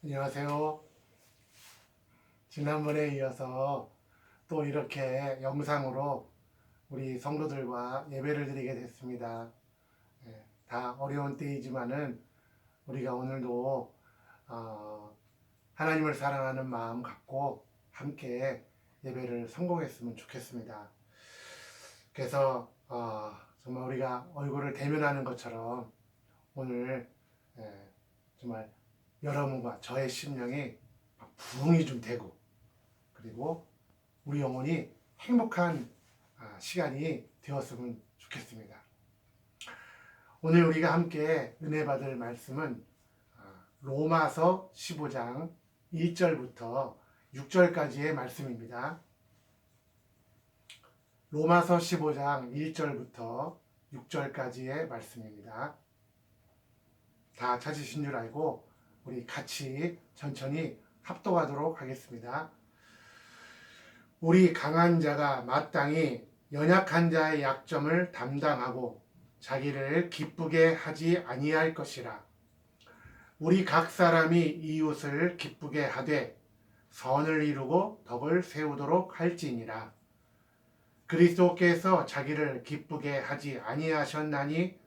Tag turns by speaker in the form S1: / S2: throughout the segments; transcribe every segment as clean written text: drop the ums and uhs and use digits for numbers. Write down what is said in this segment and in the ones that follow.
S1: 안녕하세요. 지난번에 이어서 또 이렇게 영상으로 우리 성도들과 예배를 드리게 됐습니다. 다 어려운 때이지만은 우리가 오늘도 하나님을 사랑하는 마음 갖고 함께 예배를 성공했으면 좋겠습니다. 그래서 정말 우리가 얼굴을 대면하는 것처럼 오늘 정말 여러분과 저의 심령이 부흥이 좀 되고, 그리고 우리 영혼이 행복한 시간이 되었으면 좋겠습니다. 오늘 우리가 함께 은혜 받을 말씀은 로마서 15장 1절부터 6절까지의 말씀입니다. 로마서 15장 1절부터 6절까지의 말씀입니다. 다 찾으신 줄 알고 우리 같이 천천히 합독하도록 하겠습니다. 우리 강한 자가 마땅히 연약한 자의 약점을 담당하고 자기를 기쁘게 하지 아니할 것이라. 우리 각 사람이 이웃을 기쁘게 하되 선을 이루고 덕을 세우도록 할지니라. 그리스도께서 자기를 기쁘게 하지 아니하셨나니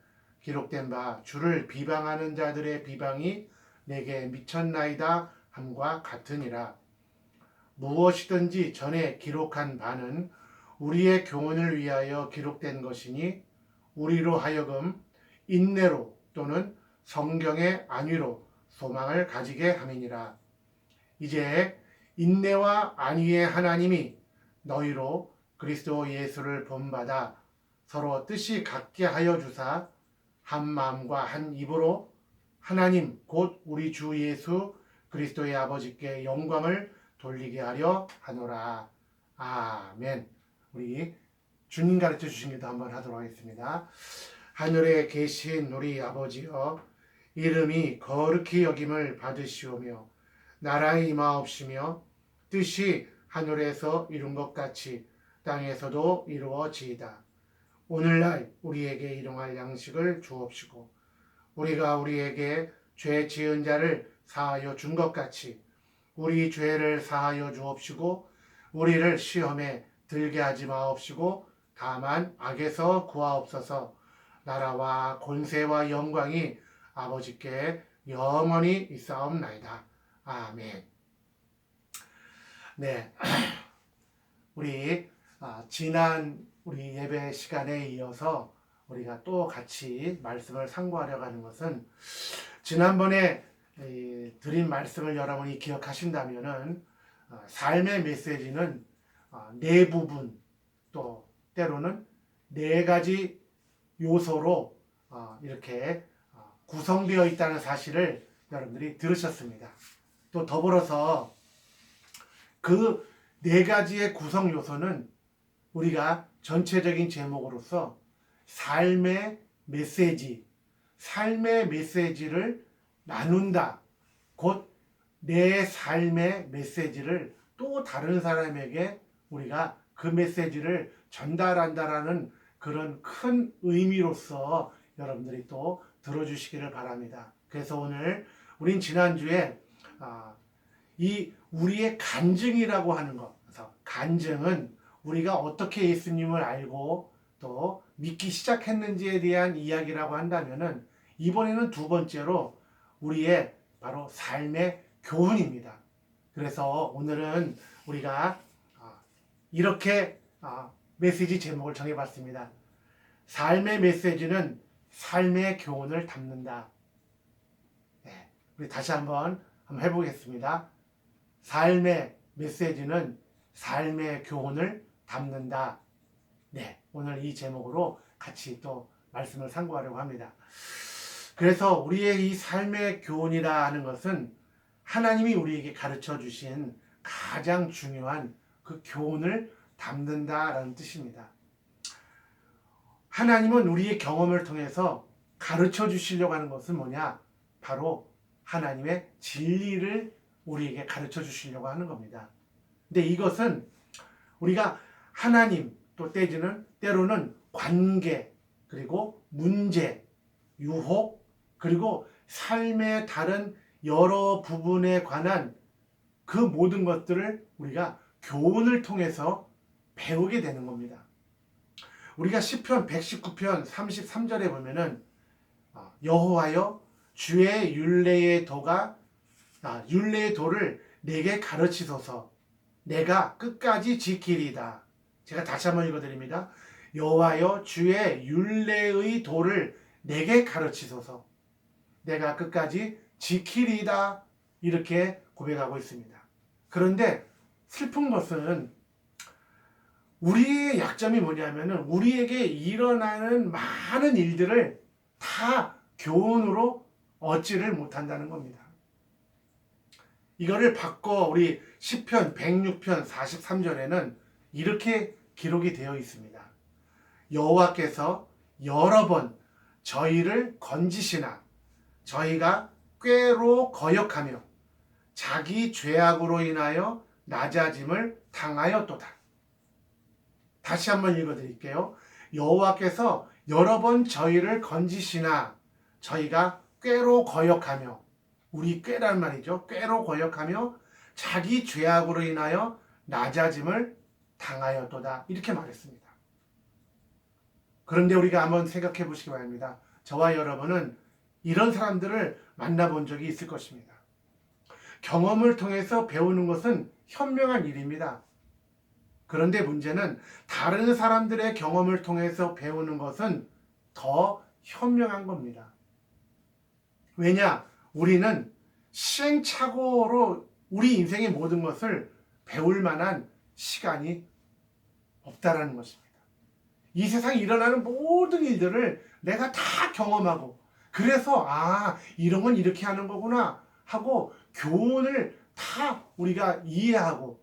S1: 기록된 바 주를 비방하는 자들의 비방이 내게 미쳤나이다 함과 같으니라. 무엇이든지 전에 기록한 바는 우리의 교훈을 위하여 기록된 것이니 우리로 하여금 인내로 또는 성경의 안위로 소망을 가지게 함이니라. 이제 인내와 안위의 하나님이 너희로 그리스도 예수를 본받아 서로 뜻이 같게 하여 주사 한 마음과 한 입으로 하나님 곧 우리 주 예수 그리스도의 아버지께 영광을 돌리게 하려 하노라. 아멘. 우리 주님 가르쳐 주신 기도 한번 하도록 하겠습니다. 하늘에 계신 우리 아버지여, 이름이 거룩히 여김을 받으시오며 나라의 임하옵시며 뜻이 하늘에서 이룬 것 같이 땅에서도 이루어지이다. 오늘날 우리에게 일용할 양식을 주옵시고 우리가 우리에게 죄 지은 자를 사하여 준 것 같이 우리 죄를 사하여 주옵시고 우리를 시험에 들게 하지 마옵시고 다만 악에서 구하옵소서. 나라와 권세와 영광이 아버지께 영원히 있사옵나이다. 아멘. 네, 우리 지난 우리 예배 시간에 이어서 우리가 또 같이 말씀을 상고하려고 하는 것은, 지난번에 드린 말씀을 여러분이 기억하신다면은 삶의 메시지는 네 부분, 또 때로는 네 가지 요소로 이렇게 구성되어 있다는 사실을 여러분들이 들으셨습니다. 또 더불어서 그 네 가지의 구성 요소는 우리가 전체적인 제목으로서 삶의 메시지를 나눈다. 곧 내 삶의 메시지를 또 다른 사람에게 우리가 그 메시지를 전달한다라는 그런 큰 의미로서 여러분들이 또 들어주시기를 바랍니다. 그래서 오늘 우린 지난주에 이 우리의 간증이라고 하는 것, 그래서 간증은 우리가 어떻게 예수님을 알고 또 믿기 시작했는지에 대한 이야기라고 한다면은, 이번에는 두 번째로 우리의 바로 삶의 교훈입니다. 그래서 오늘은 우리가 이렇게 메시지 제목을 정해봤습니다. 삶의 메시지는 삶의 교훈을 담는다. 네, 우리 다시 한번 해보겠습니다. 삶의 메시지는 삶의 교훈을 담는다. 네, 오늘 이 제목으로 같이 또 말씀을 상고하려고 합니다. 그래서 우리의 이 삶의 교훈이라 하는 것은 하나님이 우리에게 가르쳐 주신 가장 중요한 그 교훈을 담는다라는 뜻입니다. 하나님은 우리의 경험을 통해서 가르쳐 주시려고 하는 것은 뭐냐? 바로 하나님의 진리를 우리에게 가르쳐 주시려고 하는 겁니다. 근데 이것은 우리가 하나님, 또 때로는 관계, 그리고 문제, 유혹, 그리고 삶의 다른 여러 부분에 관한 그 모든 것들을 우리가 교훈을 통해서 배우게 되는 겁니다. 우리가 시편 119편 33절에 보면은 여호와여 주의 율례의 도를 내게 가르치소서 내가 끝까지 지키리다. 제가 다시 한번 읽어드립니다. 여호와여 주의 율례의 도를 내게 가르치소서 내가 끝까지 지키리다. 이렇게 고백하고 있습니다. 그런데 슬픈 것은 우리의 약점이 뭐냐면은 우리에게 일어나는 많은 일들을 다 교훈으로 얻지를 못한다는 겁니다. 이거를 바꿔 우리 시편 106편 43절에는 이렇게 기록이 되어 있습니다. 여호와께서 여러 번 저희를 건지시나 저희가 꾀로 거역하며 자기 죄악으로 인하여 낮아짐을 당하였도다. 다시 한번 읽어드릴게요. 여호와께서 여러 번 저희를 건지시나 저희가 꾀로 거역하며 우리 꾀란 말이죠. 꾀로 거역하며 자기 죄악으로 인하여 낮아짐을 당하였도다. 이렇게 말했습니다. 그런데 우리가 한번 생각해 보시기 바랍니다. 저와 여러분은 이런 사람들을 만나본 적이 있을 것입니다. 경험을 통해서 배우는 것은 현명한 일입니다. 그런데 문제는 다른 사람들의 경험을 통해서 배우는 것은 더 현명한 겁니다. 왜냐? 우리는 시행착오로 우리 인생의 모든 것을 배울 만한 시간이 없다라는 것입니다. 이 세상에 일어나는 모든 일들을 내가 다 경험하고 그래서 이런 건 이렇게 하는 거구나 하고 교훈을 다 우리가 이해하고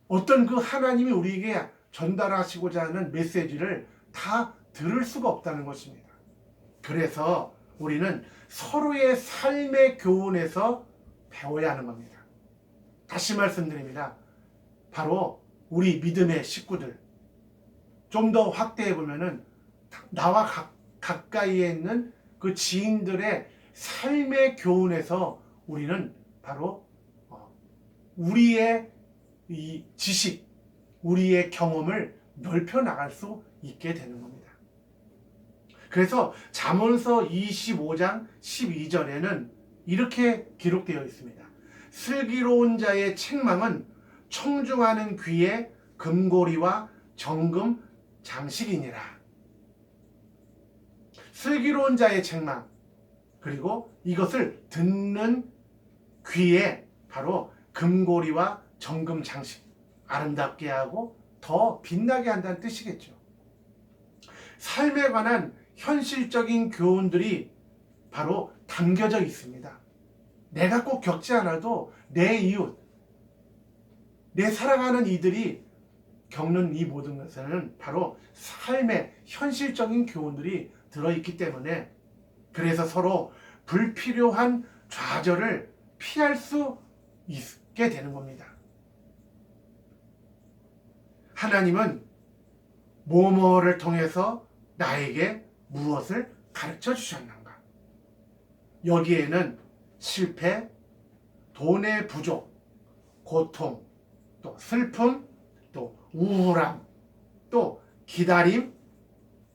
S1: 어떤 그 하나님이 우리에게 전달하시고자 하는 메시지를 다 들을 수가 없다는 것입니다. 그래서 우리는 서로의 삶의 교훈에서 배워야 하는 겁니다. 다시 말씀드립니다. 바로 우리 믿음의 식구들 좀 더 확대해 보면은 나와 가까이에 있는 그 지인들의 삶의 교훈에서 우리는 바로 우리의 이 지식, 우리의 경험을 넓혀 나갈 수 있게 되는 겁니다. 그래서 잠언서 25장 12절에는 이렇게 기록되어 있습니다. 슬기로운 자의 책망은 청중하는 귀에 금고리와 정금 장식이니라. 슬기로운 자의 책망, 그리고 이것을 듣는 귀에 바로 금고리와 정금 장식, 아름답게 하고 더 빛나게 한다는 뜻이겠죠. 삶에 관한 현실적인 교훈들이 바로 담겨져 있습니다. 내가 꼭 겪지 않아도 내 이웃, 내 사랑하는 이들이 겪는 이 모든 것에는 바로 삶의 현실적인 교훈들이 들어있기 때문에 그래서 서로 불필요한 좌절을 피할 수 있게 되는 겁니다. 하나님은 뭐뭐를 통해서 나에게 무엇을 가르쳐 주셨는가? 여기에는 실패, 돈의 부족, 고통, 또 슬픔, 또 우울함, 또 기다림,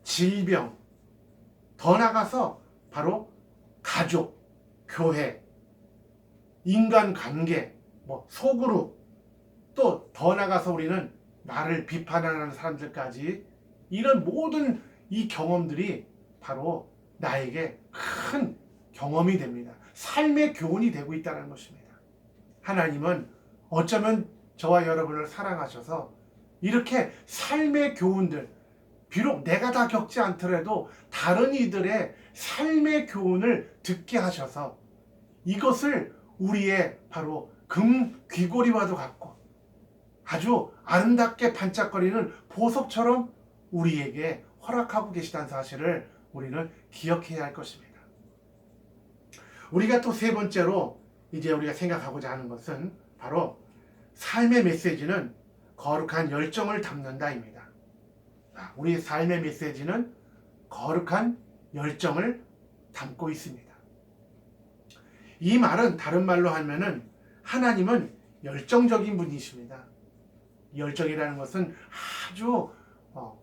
S1: 질병, 더 나아가서 바로 가족, 교회, 인간관계, 소그룹, 또 더 나아가서 우리는 나를 비판하는 사람들까지 이런 모든 이 경험들이 바로 나에게 큰 경험이 됩니다. 삶의 교훈이 되고 있다는 것입니다. 하나님은 어쩌면 저와 여러분을 사랑하셔서 이렇게 삶의 교훈들, 비록 내가 다 겪지 않더라도 다른 이들의 삶의 교훈을 듣게 하셔서 이것을 우리의 바로 금 귀고리와도 같고 아주 아름답게 반짝거리는 보석처럼 우리에게 허락하고 계시다는 사실을 우리는 기억해야 할 것입니다. 우리가 또 세 번째로 이제 우리가 생각하고자 하는 것은 바로 삶의 메시지는 거룩한 열정을 담는다입니다. 우리 삶의 메시지는 거룩한 열정을 담고 있습니다. 이 말은 다른 말로 하면은 하나님은 열정적인 분이십니다. 열정이라는 것은 아주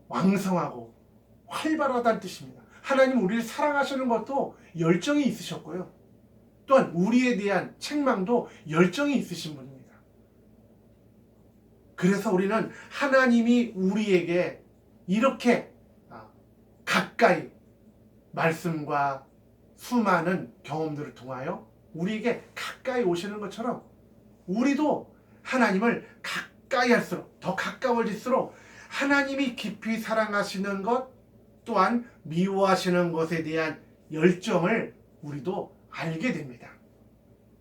S1: 왕성하고 활발하다는 뜻입니다. 하나님 우리를 사랑하시는 것도 열정이 있으셨고요. 또한 우리에 대한 책망도 열정이 있으신 분입니다. 그래서 우리는 하나님이 우리에게 이렇게 가까이 말씀과 수많은 경험들을 통하여 우리에게 가까이 오시는 것처럼 우리도 하나님을 가까이 할수록 더 가까워질수록 하나님이 깊이 사랑하시는 것 또한 미워하시는 것에 대한 열정을 우리도 알게 됩니다.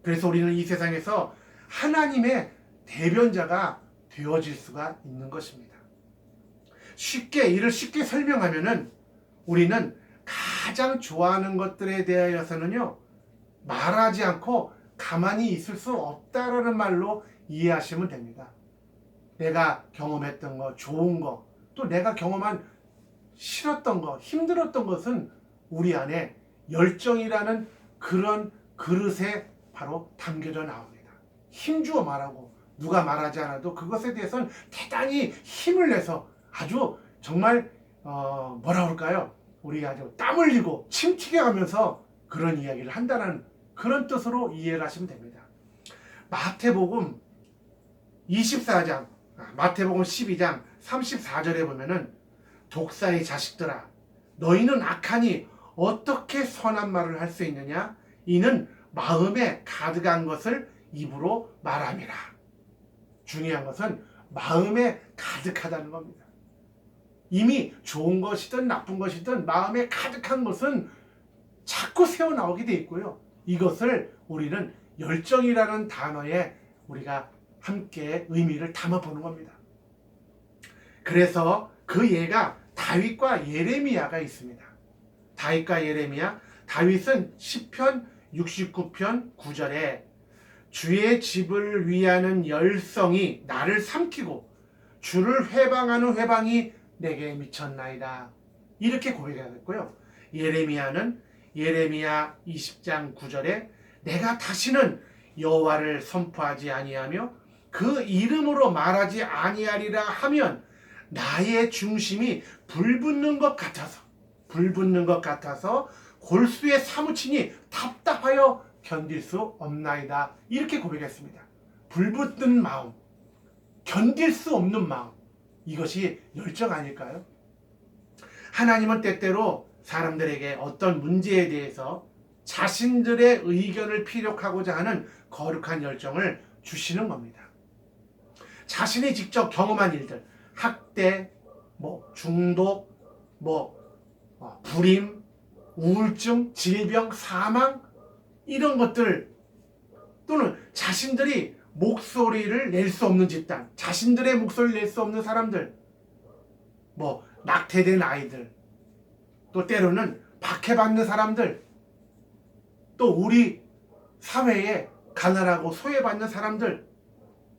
S1: 그래서 우리는 이 세상에서 하나님의 대변자가 되어질 수가 있는 것입니다. 이를 쉽게 설명하면은 우리는 가장 좋아하는 것들에 대하여서는요, 말하지 않고 가만히 있을 수 없다라는 말로 이해하시면 됩니다. 내가 경험했던 거, 좋은 거, 또 내가 경험한 싫었던 거, 힘들었던 것은 우리 안에 열정이라는 그런 그릇에 바로 담겨져 나옵니다. 힘주어 말하고 누가 말하지 않아도 그것에 대해서는 대단히 힘을 내서 아주 정말 뭐라 그럴까요? 우리 아주 땀 흘리고 침 튀겨가면서 그런 이야기를 한다는 그런 뜻으로 이해를 하시면 됩니다. 마태복음 24장, 마태복음 12장 34절에 보면은 독사의 자식들아, 너희는 악하니 어떻게 선한 말을 할 수 있느냐? 이는 마음에 가득한 것을 입으로 말함이라. 중요한 것은 마음에 가득하다는 겁니다. 이미 좋은 것이든 나쁜 것이든 마음에 가득한 것은 자꾸 새어나오게 돼 있고요. 이것을 우리는 열정이라는 단어에 우리가 함께 의미를 담아보는 겁니다. 그래서 그 예가 다윗과 예레미야가 있습니다. 다윗과 예레미야, 다윗은 시편 69편 9절에 주의 집을 위하는 열성이 나를 삼키고 주를 회방하는 회방이 내게 미쳤나이다. 이렇게 고백했고요. 예레미야는 예레미야 20장 9절에 내가 다시는 여호와를 선포하지 아니하며 그 이름으로 말하지 아니하리라 하면 나의 중심이 불붙는 것 같아서 골수에 사무치니 답답하여 견딜 수 없나이다. 이렇게 고백했습니다. 불붙는 마음, 견딜 수 없는 마음, 이것이 열정 아닐까요? 하나님은 때때로 사람들에게 어떤 문제에 대해서 자신들의 의견을 피력하고자 하는 거룩한 열정을 주시는 겁니다. 자신이 직접 경험한 일들, 학대, 중독, 불임, 우울증, 질병, 사망, 이런 것들, 또는 자신들이 목소리를 낼 수 없는 집단, 자신들의 목소리를 낼 수 없는 사람들, 낙태된 아이들, 또 때로는 박해받는 사람들, 또 우리 사회에 가난하고 소외받는 사람들,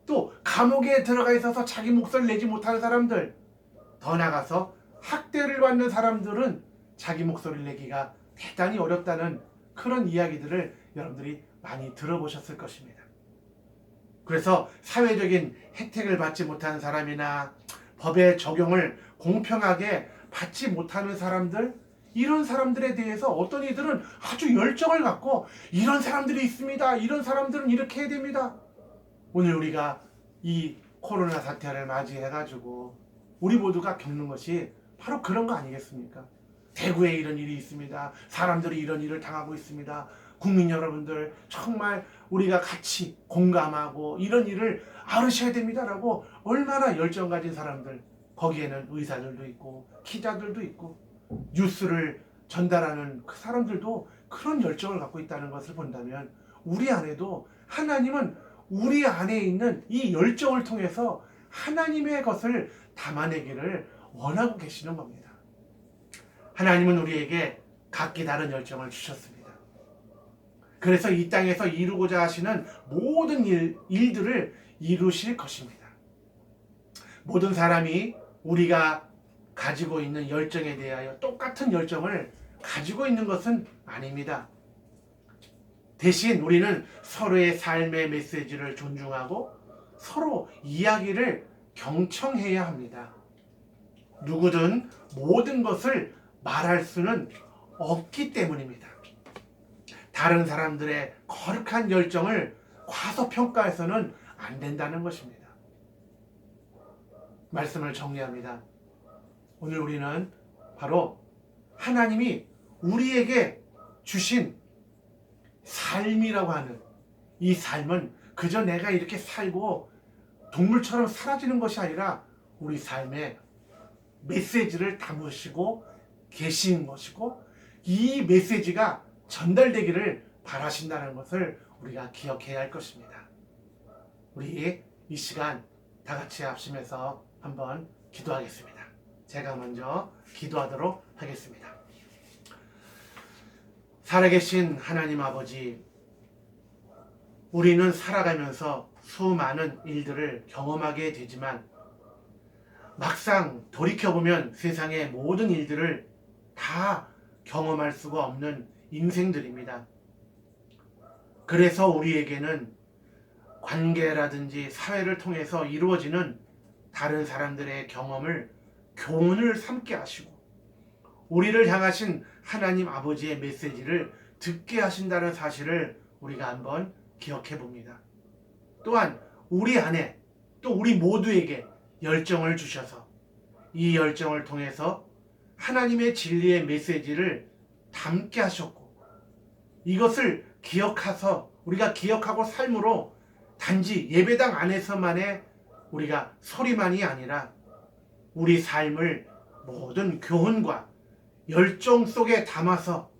S1: 또 감옥에 들어가 있어서 자기 목소리를 내지 못하는 사람들, 더 나아가서 학대를 받는 사람들은 자기 목소리를 내기가 대단히 어렵다는 그런 이야기들을 여러분들이 많이 들어보셨을 것입니다. 그래서 사회적인 혜택을 받지 못하는 사람이나 법의 적용을 공평하게 받지 못하는 사람들, 이런 사람들에 대해서 어떤 이들은 아주 열정을 갖고 이런 사람들이 있습니다. 이런 사람들은 이렇게 해야 됩니다. 오늘 우리가 이 코로나 사태를 맞이해가지고 우리 모두가 겪는 것이 바로 그런 거 아니겠습니까? 대구에 이런 일이 있습니다. 사람들이 이런 일을 당하고 있습니다. 국민 여러분들 정말 우리가 같이 공감하고 이런 일을 앓으셔야 됩니다라고 얼마나 열정 가진 사람들, 거기에는 의사들도 있고 기자들도 있고 뉴스를 전달하는 그 사람들도 그런 열정을 갖고 있다는 것을 본다면 우리 안에도 하나님은 우리 안에 있는 이 열정을 통해서 하나님의 것을 담아내기를 원하고 계시는 겁니다. 하나님은 우리에게 각기 다른 열정을 주셨습니다. 그래서 이 땅에서 이루고자 하시는 모든 일들을 이루실 것입니다. 모든 사람이 우리가 가지고 있는 열정에 대하여 똑같은 열정을 가지고 있는 것은 아닙니다. 대신 우리는 서로의 삶의 메시지를 존중하고 서로 이야기를 경청해야 합니다. 누구든 모든 것을 말할 수는 없기 때문입니다. 다른 사람들의 거룩한 열정을 과소평가해서는 안 된다는 것입니다. 말씀을 정리합니다. 오늘 우리는 바로 하나님이 우리에게 주신 삶이라고 하는 이 삶은 그저 내가 이렇게 살고 동물처럼 사라지는 것이 아니라 우리 삶에 메시지를 담으시고 계신 것이고 이 메시지가 전달되기를 바라신다는 것을 우리가 기억해야 할 것입니다. 우리 이 시간 다 같이 합심해서 한번 기도하겠습니다. 제가 먼저 기도하도록 하겠습니다. 살아계신 하나님 아버지, 우리는 살아가면서 수많은 일들을 경험하게 되지만 막상 돌이켜보면 세상의 모든 일들을 다 경험할 수가 없는 인생들입니다. 그래서 우리에게는 관계라든지 사회를 통해서 이루어지는 다른 사람들의 경험을 교훈을 삼게 하시고 우리를 향하신 하나님 아버지의 메시지를 듣게 하신다는 사실을 우리가 한번 기억해 봅니다. 또한 우리 안에 또 우리 모두에게 열정을 주셔서 이 열정을 통해서 하나님의 진리의 메시지를 담게 하셨고 이것을 기억해서 우리가 기억하고 삶으로 단지 예배당 안에서만의 우리가 소리만이 아니라 우리 삶을 모든 교훈과 열정 속에 담아서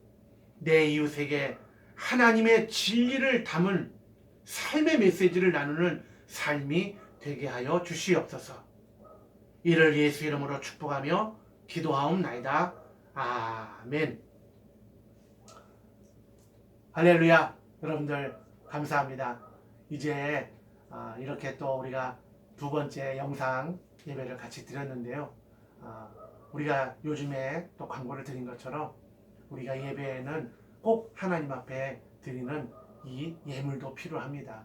S1: 내 이웃에게 하나님의 진리를 담은 삶의 메시지를 나누는 삶이 되게 하여 주시옵소서. 이를 예수 이름으로 축복하며 기도하옵나이다. 아멘. 할렐루야. 여러분들 감사합니다. 이제 이렇게 또 우리가 두 번째 영상 예배를 같이 드렸는데요. 우리가 요즘에 또 광고를 드린 것처럼 우리가 예배에는 꼭 하나님 앞에 드리는 이 예물도 필요합니다.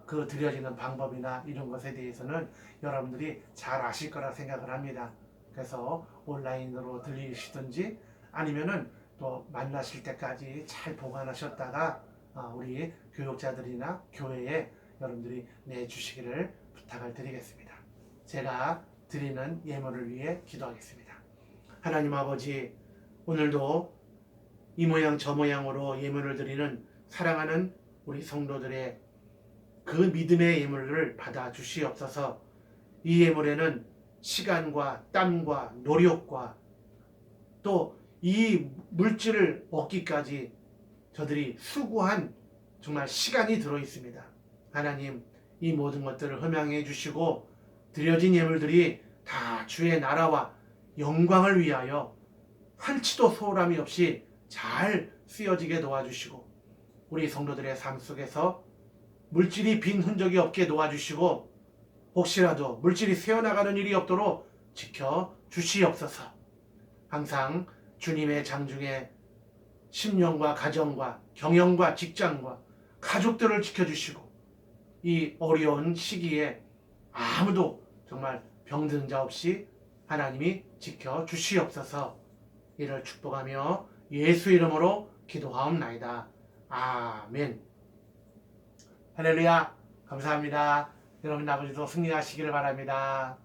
S1: 그 드려지는 방법이나 이런 것에 대해서는 여러분들이 잘 아실 거라 생각을 합니다. 그래서 온라인으로 드리시든지 아니면은 또 만나실 때까지 잘 보관하셨다가 우리 교육자들이나 교회에 여러분들이 내주시기를 부탁을 드리겠습니다. 제가 드리는 예물을 위해 기도하겠습니다. 하나님 아버지, 오늘도 이 모양 저 모양으로 예물을 드리는 사랑하는 우리 성도들의 그 믿음의 예물을 받아 주시옵소서. 이 예물에는 시간과 땀과 노력과 또 이 물질을 얻기까지 저들이 수고한 정말 시간이 들어 있습니다. 하나님, 이 모든 것들을 흠양해 주시고 드려진 예물들이 다 주의 나라와 영광을 위하여 한치도 소홀함이 없이 잘 쓰여지게 도와주시고 우리 성도들의 삶 속에서 물질이 빈 흔적이 없게 도와주시고 혹시라도 물질이 새어나가는 일이 없도록 지켜 주시옵소서. 항상 주님의 장중에 심령과 가정과 경영과 직장과 가족들을 지켜주시고 이 어려운 시기에 아무도 정말 병든 자 없이 하나님이 지켜 주시옵소서. 이를 축복하며 예수 이름으로 기도하옵나이다. 아멘. 할렐루야. 감사합니다. 여러분 아버지도 승리하시기를 바랍니다.